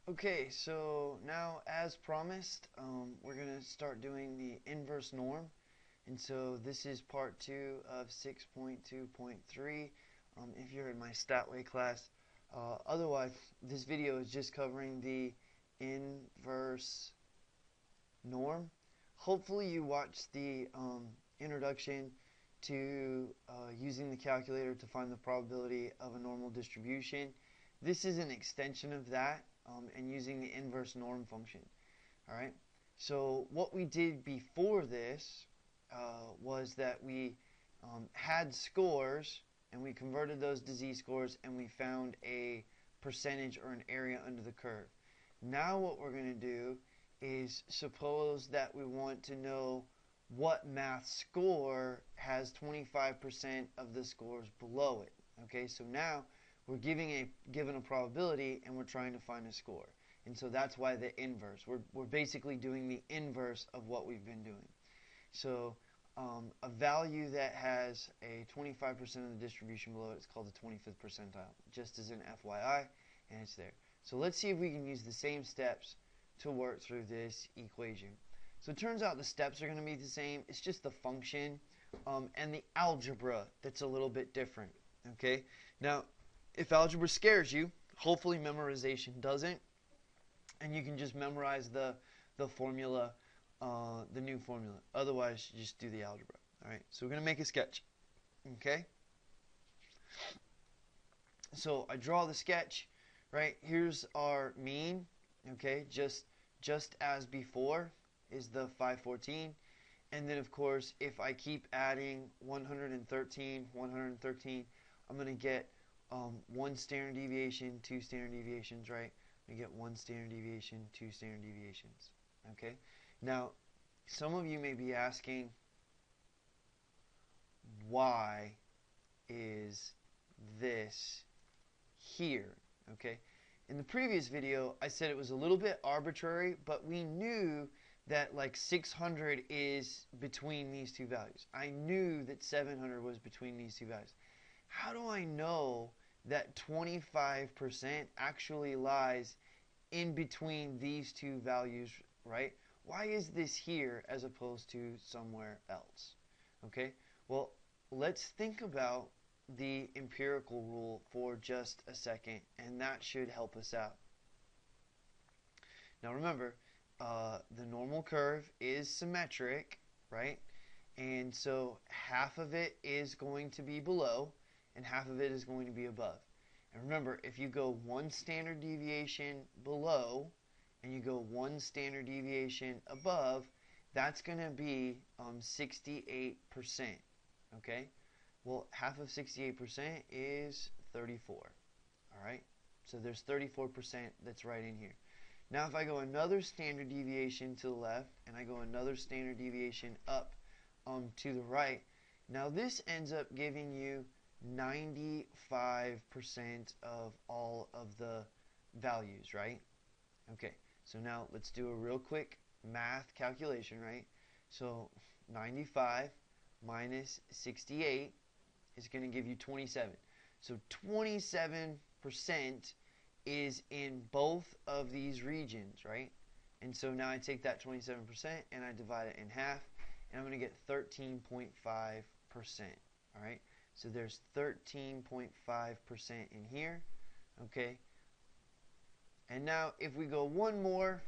Okay, so now as promised, we're going to start doing the inverse norm. And so this is part 2 of 6.2.3 if you're in my Statway class. Otherwise, this video is just covering the inverse norm. Hopefully you watched the introduction to using the calculator to find the probability of a normal distribution. This is an extension of that and using the inverse norm function. Alright, so what we did before this was that we had scores and we converted those to z-scores and we found a percentage or an area under the curve. Now what we're going to do is suppose that we want to know what math score has 25% of the scores below it. Okay, so now we're given a probability and we're trying to find a score. And so that's why the inverse. We're basically doing the inverse of what we've been doing. So a value that has a 25% of the distribution below it is called the 25th percentile, just as an FYI, and it's there. So let's see if we can use the same steps to work through this equation. So it turns out the steps are going to be the same. It's just the function and the algebra that's a little bit different. Okay. Now, if algebra scares you, hopefully memorization doesn't, and you can just memorize the formula, the new formula. Otherwise, you just do the algebra. All right. So we're going to make a sketch. Okay. So I draw the sketch. Right. Here's our mean. Okay. Just as before is the 514. And then, of course, if I keep adding 113, I'm going to get 1 standard deviation, 2 standard deviations, right? We get 1 standard deviation, 2 standard deviations. Okay? Now, some of you may be asking, why is this here? Okay? In the previous video, I said it was a little bit arbitrary, but we knew that like 600 is between these two values. I knew that 700 was between these two values. How do I know that 25% actually lies in between these two values, right? Why is this here as opposed to somewhere else? Okay, well, let's think about the empirical rule for just a second, and that should help us out. Now remember, the normal curve is symmetric, right? And so half of it is going to be below and half of it is going to be above. And remember, if you go 1 standard deviation below and you go 1 standard deviation above, that's going to be 68%. Okay? Well, half of 68% is 34. All right? So there's 34% that's right in here. Now if I go another standard deviation to the left and I go another standard deviation up to the right, now this ends up giving you 95% of all of the values, right? Okay, so now let's do a real quick math calculation, right? So 95 minus 68 is going to give you 27. So 27% is in both of these regions, right? And so now I take that 27% and I divide it in half, and I'm going to get 13.5%, all right? So there's 13.5% in here, okay? And now if we go one more,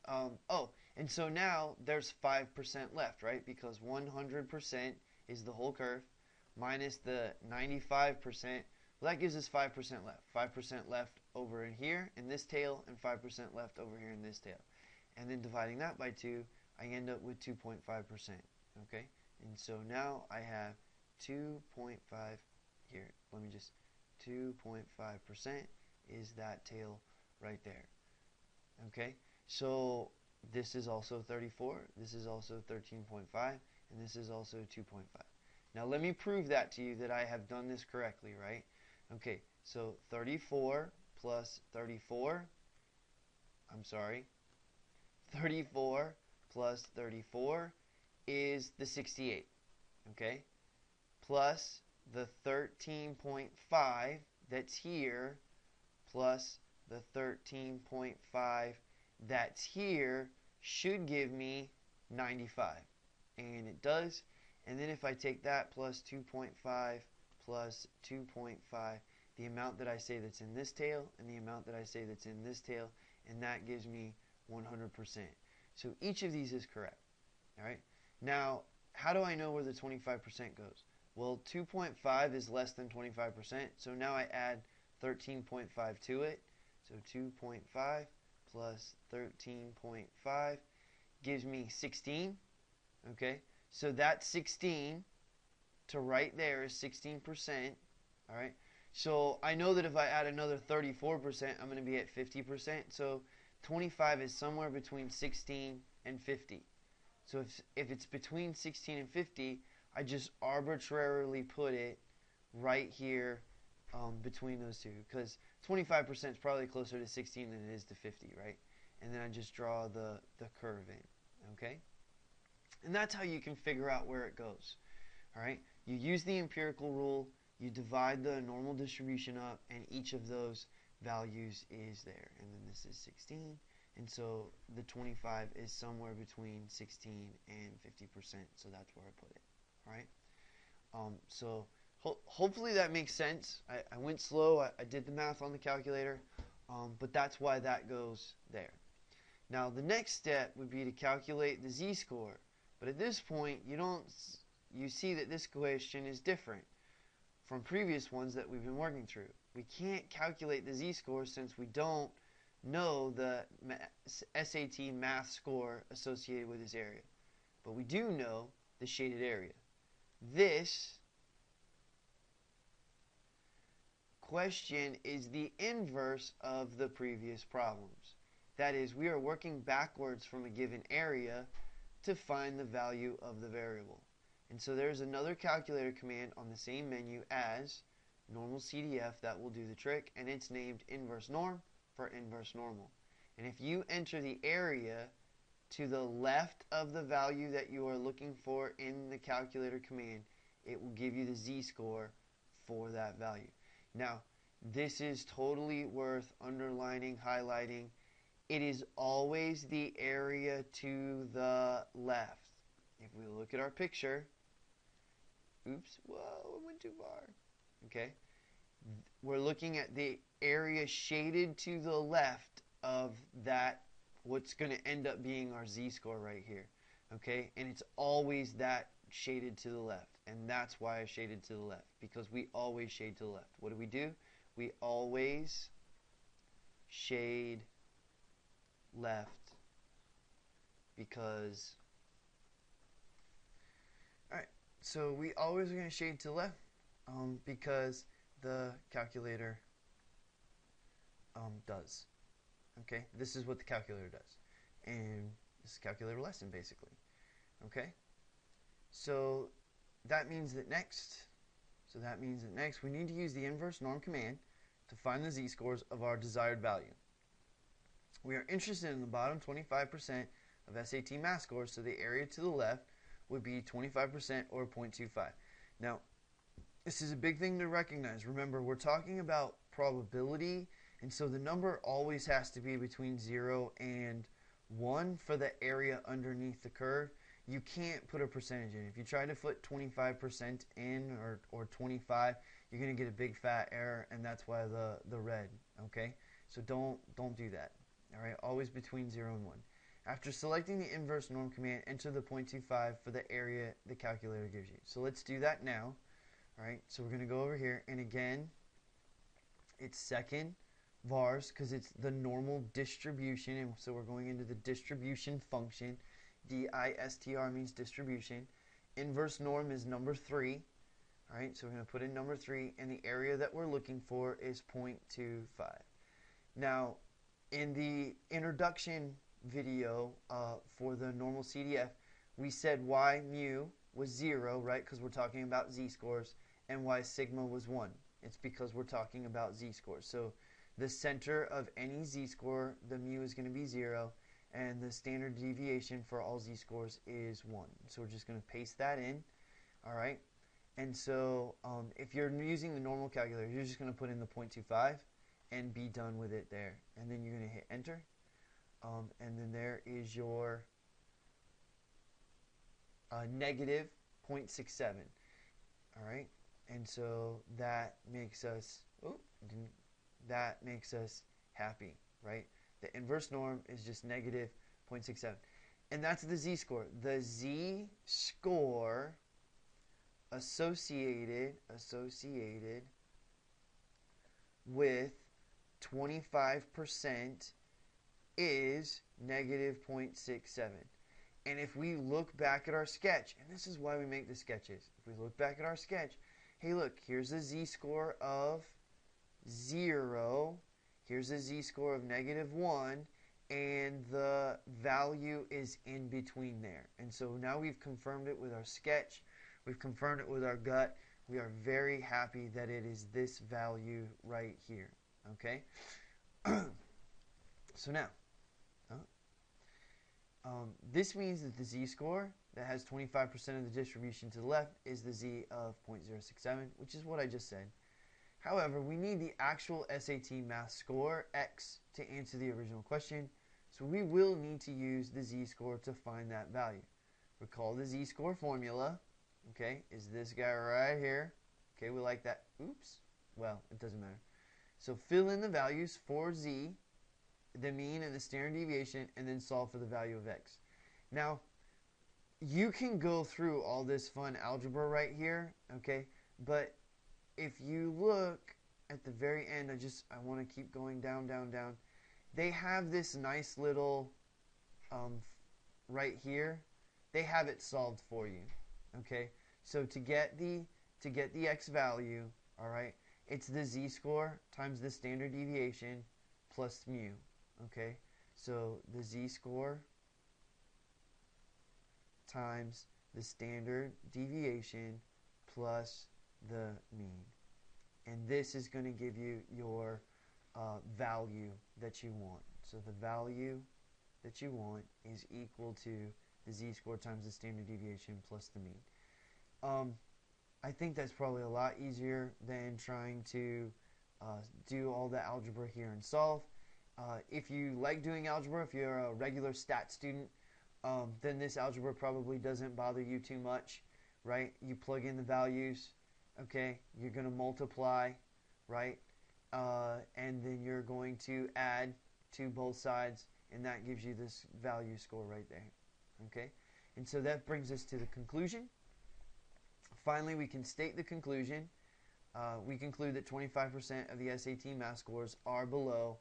and so now there's 5% left, right? Because 100% is the whole curve minus the 95%. Well, that gives us 5% left. 5% left over in here in this tail and 5% left over here in this tail. And then dividing that by 2, I end up with 2.5%, okay? And so now I have 2.5 here. Let me just, 2.5% is that tail right there. Okay? So this is also 34, this is also 13.5, and this is also 2.5. Now let me prove that to you that I have done this correctly, right? Okay, so 34 plus 34, 34 plus 34 is the 68, okay? Plus the 13.5 that's here, plus the 13.5 that's here should give me 95. And it does. And then if I take that plus 2.5 plus 2.5, the amount that I say that's in this tail and the amount that I say that's in this tail, and that gives me 100%. So each of these is correct. All right. Now, how do I know where the 25% goes? Well, 2.5 is less than 25%, so now I add 13.5 to it. So 2.5 plus 13.5 gives me 16. Okay, so that 16 to right there is 16%. All right, so I know that if I add another 34%, I'm going to be at 50%. So 25 is somewhere between 16 and 50. So if it's between 16 and 50, I just arbitrarily put it right here between those two, because 25% is probably closer to 16 than it is to 50, right? And then I just draw the curve in, okay? And that's how you can figure out where it goes, all right? You use the empirical rule, you divide the normal distribution up, and each of those values is there. And then this is 16, and so the 25 is somewhere between 16 and 50%, so that's where I put it, all right? So hopefully that makes sense. I went slow, I did the math on the calculator, but that's why that goes there. Now the next step would be to calculate the z-score. But at this point, you see that this question is different from previous ones that we've been working through. We can't calculate the z-score since we don't know the SAT math score associated with this area. But we do know the shaded area. This question is the inverse of the previous problems. That is, we are working backwards from a given area to find the value of the variable. And so there's another calculator command on the same menu as normal CDF that will do the trick, and it's named inverse norm for inverse normal. And if you enter the area to the left of the value that you are looking for in the calculator command, it will give you the z-score for that value. Now, this is totally worth underlining, highlighting. It is always the area to the left. If we look at our picture, oops, whoa, I went too far. Okay, we're looking at the area shaded to the left of that, what's going to end up being our z-score right here. Okay, and it's always that shaded to the left, and that's why I shaded to the left, because we always shade to the left. What do? We always shade left, because alright, so we always are going to shade to the left because the calculator does. Okay, this is what the calculator does, and this is a calculator lesson basically. Okay, so that means that next we need to use the inverse norm command to find the z-scores of our desired value. We are interested in the bottom 25% of SAT math scores, so the area to the left would be 25% or 0.25. Now, this is a big thing to recognize. Remember, we're talking about probability, and so the number always has to be between 0 and 1 for the area underneath the curve. You can't put a percentage in. If you try to put 25% in or 25, you're going to get a big fat error, and that's why the red, okay? So don't do that. All right, always between 0 and 1. After selecting the inverse norm command, enter the 0.25 for the area the calculator gives you. So let's do that now. All right, so we're going to go over here, and again, it's second vars because it's the normal distribution, and so we're going into the distribution function. DISTR means distribution. Inverse norm is number 3. All right, so we're going to put in number 3, and the area that we're looking for is 0.25. Now, in the introduction video for the normal CDF, we said why mu was 0, right, because we're talking about z-scores, and why sigma was 1. It's because we're talking about z-scores. So the center of any z-score, the mu is going to be 0, and the standard deviation for all z-scores is 1. So we're just going to paste that in, all right? And so if you're using the normal calculator, you're just going to put in the 0.25, and be done with it there. And then you're going to hit enter. And then there is your negative 0.67. All right, and so that makes us happy, right? The inverse norm is just negative 0.67, and that's the z-score. The z-score associated with 25% is negative 0.67. And if we look back at our sketch, and this is why we make the sketches, if we look back at our sketch, hey look, here's a z-score of 0, here's a z-score of negative 1, and the value is in between there. And so now we've confirmed it with our sketch, we've confirmed it with our gut, we are very happy that it is this value right here, okay? So now, this means that the z-score that has 25% of the distribution to the left is the z of 0.067, which is what I just said. However, we need the actual SAT math score, x, to answer the original question, so we will need to use the z-score to find that value. Recall the z-score formula, okay, is this guy right here. Okay, we like that. Oops. Well, it doesn't matter. So fill in the values for z, the mean and the standard deviation, and then solve for the value of x. Now, you can go through all this fun algebra right here, okay? But if you look at the very end, I want to keep going down, down, down. They have this nice little, right here, they have it solved for you, okay? So to get the x value, all right, it's the z-score times the standard deviation plus mu. Okay, so the z-score times the standard deviation plus the mean. And this is going to give you your value that you want. So the value that you want is equal to the z-score times the standard deviation plus the mean. I think that's probably a lot easier than trying to do all the algebra here and solve. If you like doing algebra, if you're a regular stat student, then this algebra probably doesn't bother you too much, right? You plug in the values, okay? You're going to multiply, right? And then you're going to add to both sides, and that gives you this value score right there, okay? And so that brings us to the conclusion. Finally, we can state the conclusion. We conclude that 25% of the SAT math scores are below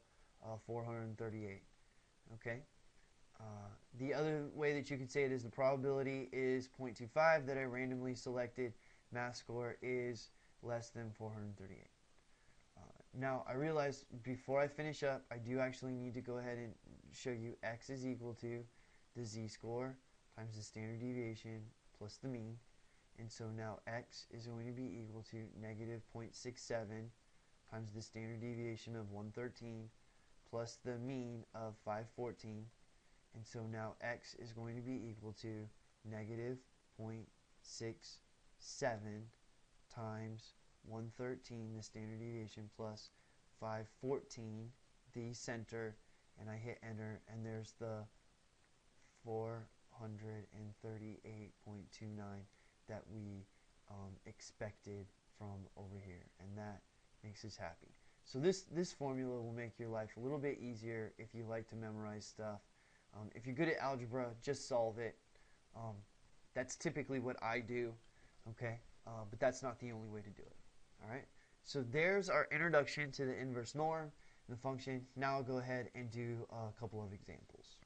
438. Okay. The other way that you can say it is the probability is 0.25 that a randomly selected math score is less than 438. Now, I realize before I finish up, I do actually need to go ahead and show you x is equal to the z-score times the standard deviation plus the mean. And so now x is going to be equal to negative 0.67 times the standard deviation of 113 plus the mean of 514. And so now x is going to be equal to negative 0.67 times 113, the standard deviation, plus 514, the center, and I hit enter, and there's the 438.29 that we expected from over here, and that makes us happy. So this formula will make your life a little bit easier if you like to memorize stuff. If you're good at algebra, just solve it. That's typically what I do, okay? But that's not the only way to do it, all right? So there's our introduction to the inverse norm and the function. Now I'll go ahead and do a couple of examples.